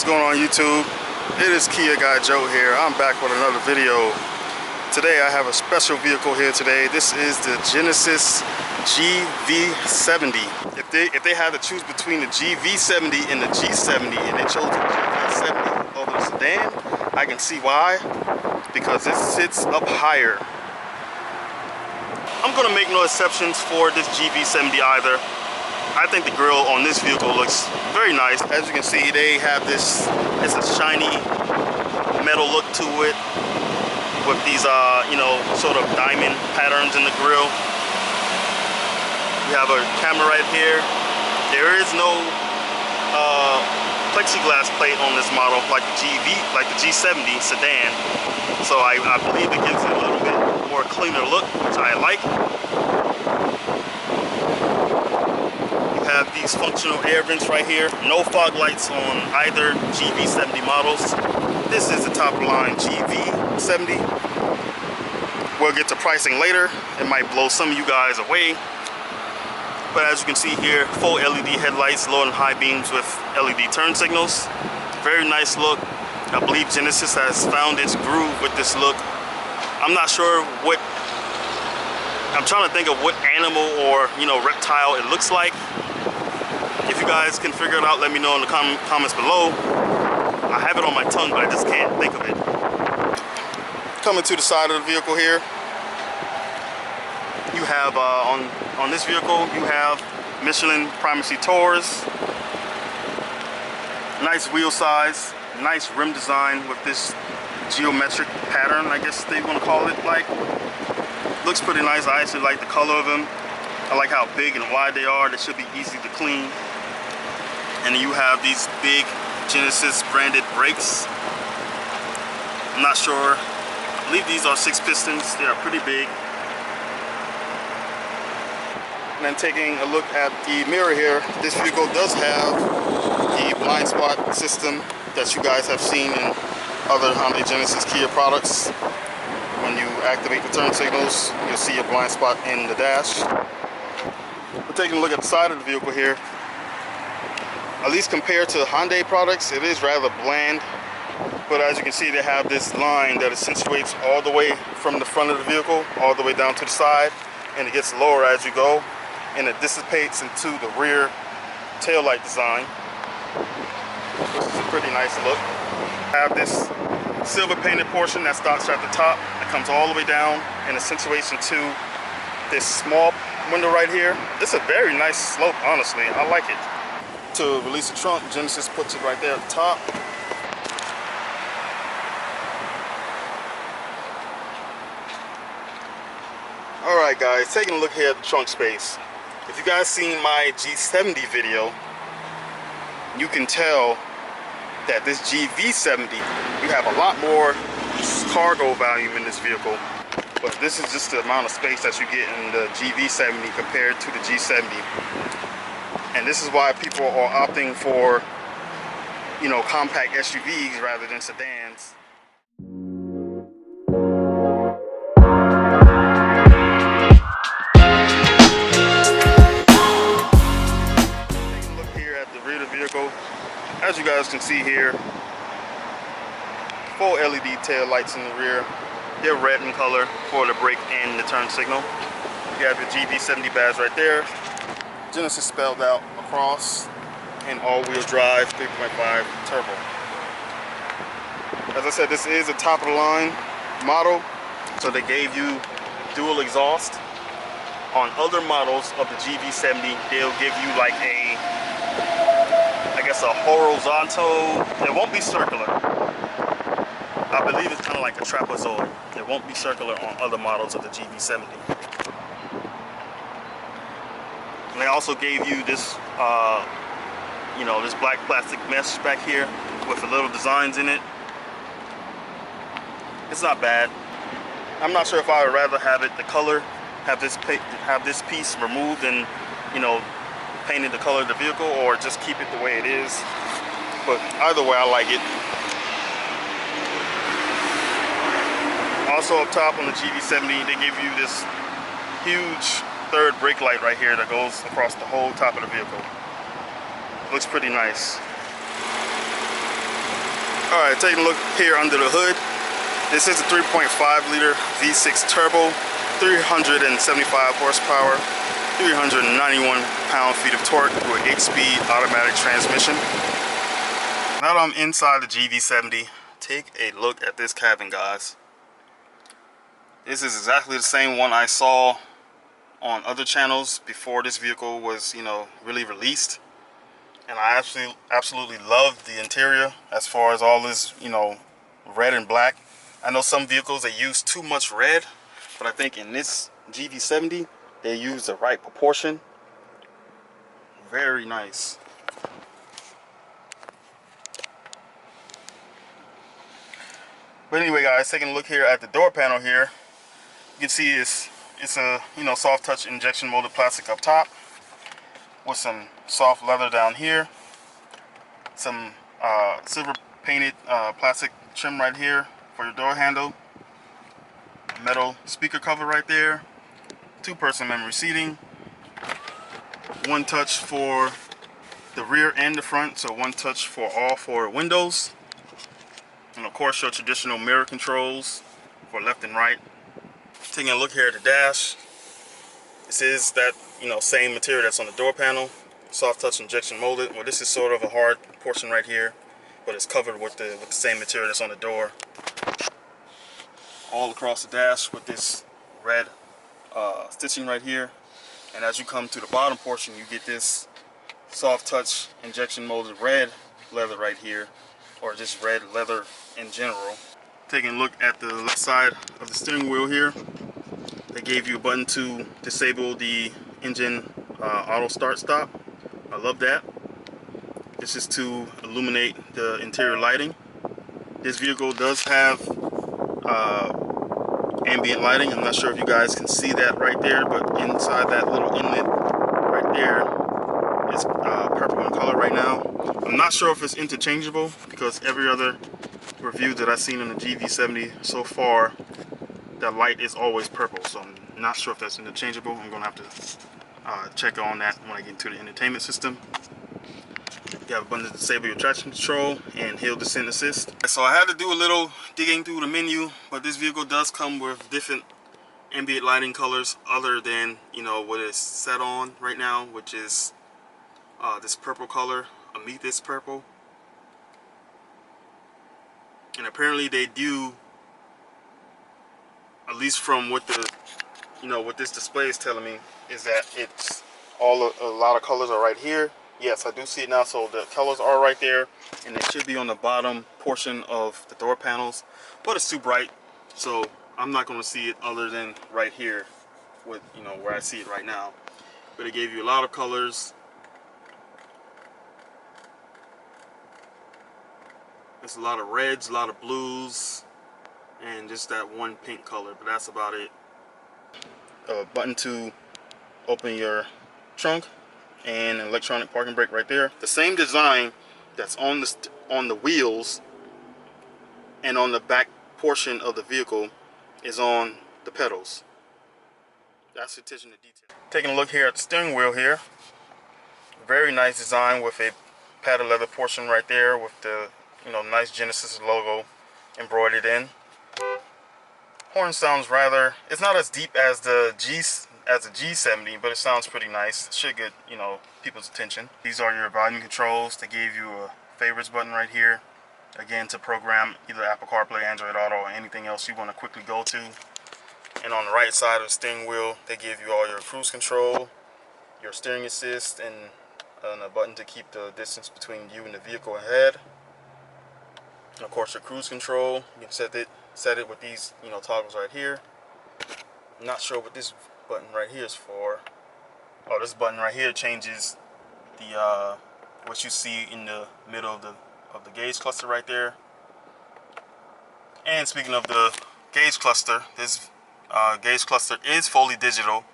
going on YouTube? It is Kiaguyjoe here. I'm back with another video. Today I have a special vehicle here today. This is the Genesis GV70. If they had to choose between the GV70 and the G70 and they chose the GV70 over the sedan, I can see why. Because it sits up higher. I'm gonna make no exceptions for this GV70 either. I think the grille on this vehicle looks very nice. As you can see, they have this, it's a shiny metal look to it with these, sort of diamond patterns in the grille. You have a camera right here. There is no plexiglass plate on this model like the G70 sedan. So I believe it gives it a little bit more cleaner look, which I like. Have these functional air vents right here. No fog lights on either GV70 models. This is the top of the line GV70. We'll get to pricing later. It might blow some of you guys away. But as you can see here, full LED headlights, low and high beams with LED turn signals. Very nice look. I believe Genesis has found its groove with this look. I'm not sure what, I'm trying to think of what animal or reptile it looks like. If you guys can figure it out, let me know in the comments below. I have it on my tongue, but I just can't think of it. Coming to the side of the vehicle here, you have on this vehicle, you have Michelin Primacy Tours. Nice wheel size, nice rim design with this geometric pattern, I guess they want to call it. Like, looks pretty nice. I actually like the color of them. I like how big and wide they are. They should be easy to clean. And you have these big Genesis branded brakes. I'm not sure. I believe these are 6 pistons. They are pretty big. And then taking a look at the mirror here, this vehicle does have the blind spot system that you guys have seen in other Hyundai Genesis Kia products. When you activate the turn signals, you'll see a blind spot in the dash. We're taking a look at the side of the vehicle here. At least compared to Hyundai products, it is rather bland. But as you can see, they have this line that accentuates all the way from the front of the vehicle, all the way down to the side. And it gets lower as you go. And it dissipates into the rear taillight design, which is a pretty nice look. Have this silver painted portion that starts at the top. It comes all the way down and accentuates into this small window right here. It's a very nice slope, honestly. I like it. To release the trunk, Genesis puts it right there at the top. Alright guys, taking a look here at the trunk space. If you guys seen my G70 video, you can tell that this GV70, you have a lot more cargo volume in this vehicle. But this is just the amount of space that you get in the GV70 compared to the G70. And this is why people are opting for, compact SUVs rather than sedans. Taking a look here at the rear of the vehicle, as you guys can see here, full LED tail lights in the rear. They're red in color for the brake and the turn signal. You have the GV70 badge right there. Genesis spelled out across, and all-wheel drive 3.5 turbo. As I said, this is a top-of-the-line model, so they gave you dual exhaust. On other models of the GV70, they'll give you like a horizontal. It won't be circular. I believe it's kind of like a trapezoid. It won't be circular on other models of the GV70. And they also gave you this, this black plastic mesh back here with the little designs in it. It's not bad. I'm not sure if I would rather have it the color, have this piece removed and, painted the color of the vehicle, or just keep it the way it is. But either way, I like it. Also up top on the GV70, they give you this huge third brake light right here that goes across the whole top of the vehicle. Looks pretty nice. All right, taking a look here under the hood. This is a 3.5 liter V6 turbo, 375 horsepower, 391 pound-feet of torque with 8-speed automatic transmission. Now that I'm inside the GV70, take a look at this cabin, guys. This is exactly the same one I saw on other channels before this vehicle was, really released. And I absolutely love the interior as far as all this, red and black. I know some vehicles, they use too much red, but I think in this GV70, they use the right proportion. Very nice. But anyway, guys, taking a look here at the door panel here, you can see it's a soft touch injection molded plastic up top with some soft leather down here, some silver painted plastic trim right here for your door handle, metal speaker cover right there, 2-person memory seating, 1 touch for the rear and the front, so 1 touch for all 4 windows, and of course your traditional mirror controls for left and right. Taking a look here at the dash, this is that same material that's on the door panel, soft touch injection molded. Well, this is sort of a hard portion right here, but it's covered with the same material that's on the door. All across the dash with this red stitching right here, and as you come to the bottom portion, you get this soft touch injection molded red leather right here, or just red leather in general. Taking a look at the left side of the steering wheel here, they gave you a button to disable the engine auto start stop. I love that. This is to illuminate the interior lighting. This vehicle does have ambient lighting. I'm not sure if you guys can see that right there, but inside that little inlet right there is purple in color right now. I'm not sure if it's interchangeable, because every other review that I've seen on the GV70 so far, the light is always purple, so I'm not sure if that's interchangeable. I'm going to have to check on that when I get into the entertainment system. You have a button to disable your traction control and hill descent assist. So I had to do a little digging through the menu, but this vehicle does come with different ambient lighting colors other than what it's set on right now, which is this purple color, amethyst purple. And apparently they do, at least from what the what this display is telling me, is that it's a lot of colors are right here. Yes, I do see it now, so the colors are right there, and it should be on the bottom portion of the door panels, but it's too bright, so I'm not going to see it other than right here with where I see it right now. But it gave you a lot of colors. There's a lot of reds, a lot of blues, and just that one pink color, but that's about it. A button to open your trunk and an electronic parking brake right there. The same design that's on the wheels and on the back portion of the vehicle is on the pedals. That's attention to detail. Taking a look here at the steering wheel here. Very nice design with a padded leather portion right there with the nice Genesis logo embroidered in. Horn sounds rather, it's not as deep as the G70, but it sounds pretty nice. It should get people's attention. These are your volume controls. They gave you a favorites button right here, again, to program either Apple CarPlay, Android Auto, or anything else you want to quickly go to. And on the right side of the steering wheel, they give you all your cruise control, your steering assist, and a button to keep the distance between you and the vehicle ahead. And of course your cruise control, you can set it with these toggles right here. I'm not sure what this button right here is for. Oh, this button right here changes the what you see in the middle of the gauge cluster right there. And speaking of the gauge cluster, this gauge cluster is fully digital.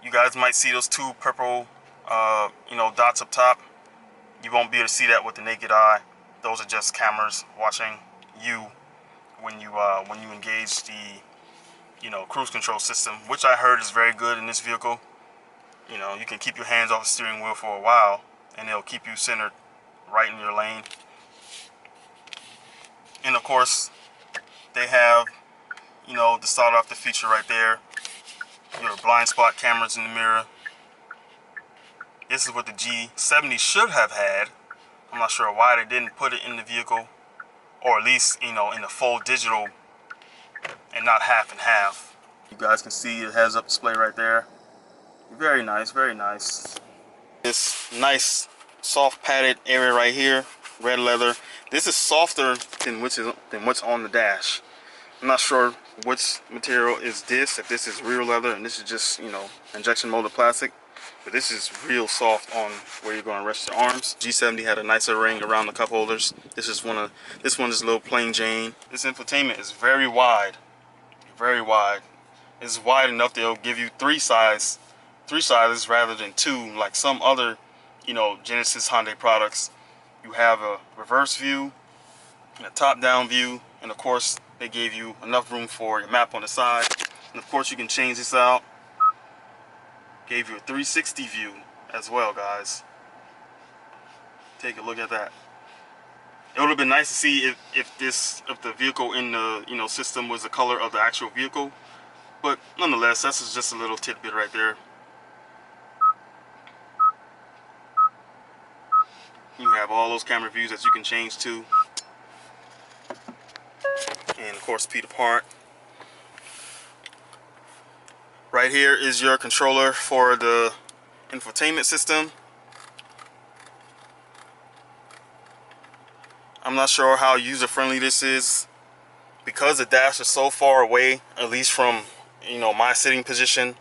You guys might see those 2 purple dots up top. You won't be able to see that with the naked eye. Those are just cameras watching you when you engage the cruise control system, which I heard is very good in this vehicle. You can keep your hands off the steering wheel for a while and it'll keep you centered right in your lane. And of course, they have, you know, to start off the feature right there, your blind spot cameras in the mirror. This is what the G70 should have had. I'm not sure why they didn't put it in the vehicle, or at least, you know, in the full digital and not half and half. You guys can see the heads-up display right there. Very nice, very nice. This nice soft padded area right here, red leather. This is softer than what's on the dash. I'm not sure which material is this, if this is real leather and this is just, you know, injection molded plastic. But this is real soft on where you're going to rest your arms. G70 had a nicer ring around the cup holders. This one is a little plain Jane. This infotainment is very wide, very wide. It's wide enough they'll give you three sizes rather than two, like some other, you know, Genesis Hyundai products. You have a reverse view, and a top-down view, and of course they gave you enough room for your map on the side. And of course you can change this out. Gave you a 360 view as well, guys. Take a look at that. It would have been nice to see if the vehicle in the, you know, system was the color of the actual vehicle, but nonetheless, that's just a little tidbit right there. You have all those camera views that you can change to, and of course Peter Part. Right here is your controller for the infotainment system. I'm not sure how user-friendly this is because the dash is so far away, at least from, you know, my sitting position.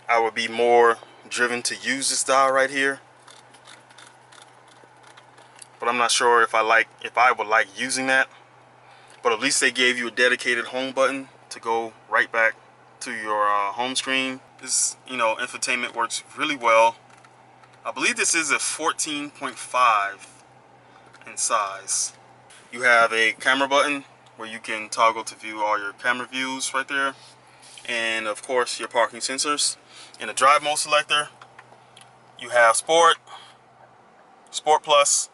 I would be more driven to use this dial right here, but I'm not sure if I would like using that. But at least they gave you a dedicated home button to go right back to your home screen. This, you know, infotainment works really well. I believe this is a 14.5 in size. You have a camera button where you can toggle to view all your camera views right there, and of course your parking sensors. In the drive mode selector, you have Sport, Sport Plus,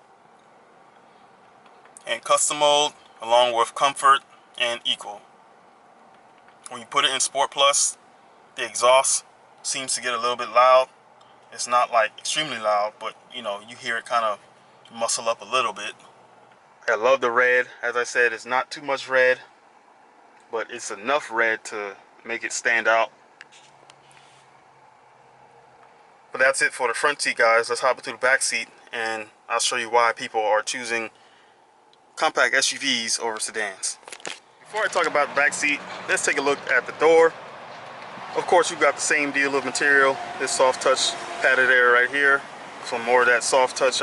and Custom mode, along with Comfort and Eco. When you put it in Sport Plus, the exhaust seems to get a little bit loud. It's not like extremely loud, but you know, you hear it kind of muscle up a little bit. I love the red. As I said, it's not too much red, but it's enough red to make it stand out. But that's it for the front seat, guys. Let's hop into the back seat and I'll show you why people are choosing compact SUVs over sedans. Before I talk about the back seat, let's take a look at the door. Of course, you've got the same deal of material. This soft touch padded area right here. Some more of that soft touch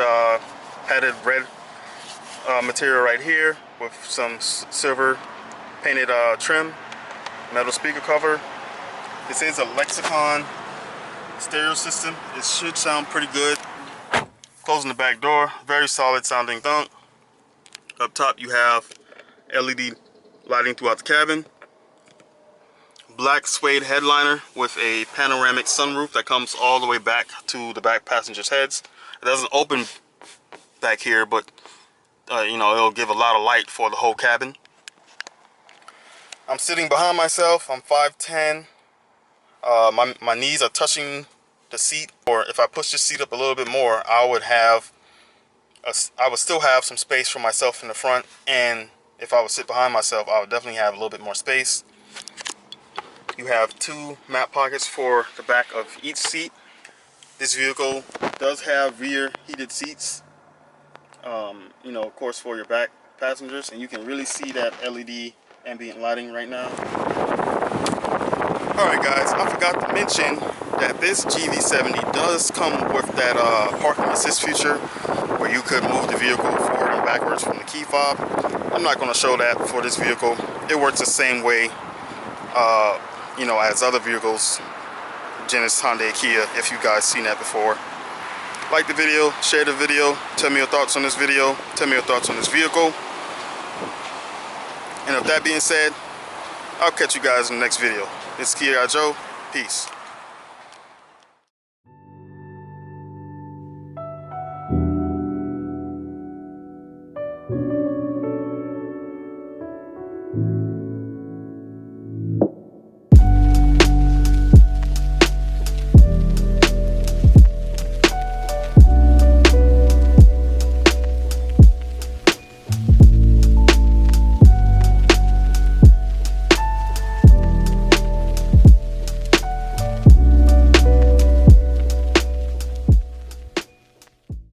padded red material right here with some silver painted trim. Metal speaker cover. This is a Lexicon stereo system. It should sound pretty good. Closing the back door, very solid sounding thunk. Up top you have LED lighting throughout the cabin. Black suede headliner with a panoramic sunroof that comes all the way back to the back passengers' heads. It doesn't open back here, but you know, it'll give a lot of light for the whole cabin. I'm sitting behind myself. I'm 5'10". My knees are touching the seat, or if I push the seat up a little bit more, I would still have some space for myself in the front, and if I would sit behind myself, I would definitely have a little bit more space. You have two map pockets for the back of each seat. This vehicle does have rear heated seats, you know, of course, for your back passengers, and you can really see that LED ambient lighting right now. Alright guys, I forgot to mention that this GV70 does come with that parking assist feature where you could move the vehicle forward and backwards from the key fob. I'm not going to show that for this vehicle. It works the same way you know, as other vehicles, Genesis, Hyundai, Kia, if you guys seen that before. Like the video, share the video, tell me your thoughts on this video, tell me your thoughts on this vehicle. And with that being said, I'll catch you guys in the next video. This is Kiaguyjoe. Peace.